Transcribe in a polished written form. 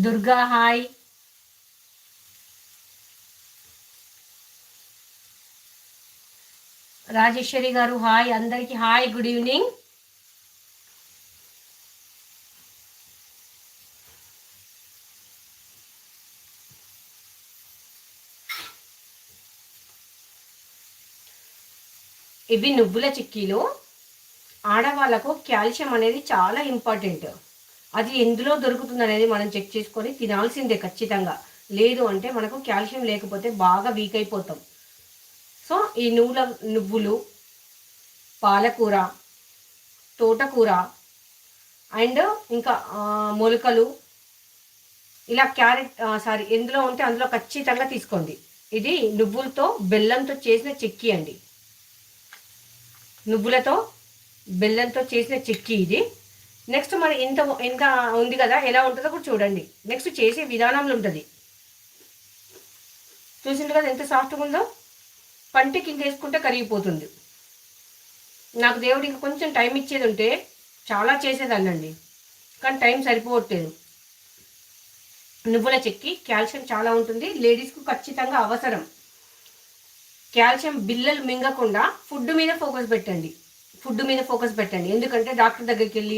Durga hi. Rajeshwari గారు hi. అందరికి hi, good evening. ఇవి నువ్వుల చిక్కీలు. ఆడవాళ్ళకు కాల్షియం అనేది చాలా ఇంపార్టెంట్. అది ఎందులో దొరుకుతుంది అనేది మనం చెక్ చేసుకొని తినాల్సిందే ఖచ్చితంగా. లేదు అంటే మనకు కాల్షియం లేకపోతే బాగా వీక్ అయిపోతాం. సో ఈ నువ్వులు, పాలకూర, తోటకూర అండ్ ఇంకా మొలకలు, ఇలా క్యారెట్ ఎందులో ఉంటే అందులో ఖచ్చితంగా తీసుకోండి. ఇది నువ్వులతో బెల్లంతో చేసిన చెక్కీ అండి. నువ్వులతో బెల్లంతో చేసిన చెక్కీ ఇది. నెక్స్ట్ మరి ఇంత ఇంత ఉంది కదా, ఎలా ఉంటుందో కూడా చూడండి. నెక్స్ట్ చేసే విధానంలో ఉంటుంది. చూసింది కదా ఎంత సాఫ్ట్గా ఉందో. పంటి కింద వేసుకుంటే కరిగిపోతుంది. నాకు దేవుడికి కొంచెం టైం ఇచ్చేది ఉంటే చాలా చేసేదాన్నండి, కానీ టైం సరిపోవట్లేదు. నువ్వుల చెక్కి కాల్షియం చాలా ఉంటుంది, లేడీస్కు ఖచ్చితంగా అవసరం. కాల్షియం బిల్లలు మింగకుండా ఫుడ్ మీద ఫోకస్ పెట్టండి. ఎందుకంటే డాక్టర్ దగ్గరికి వెళ్ళి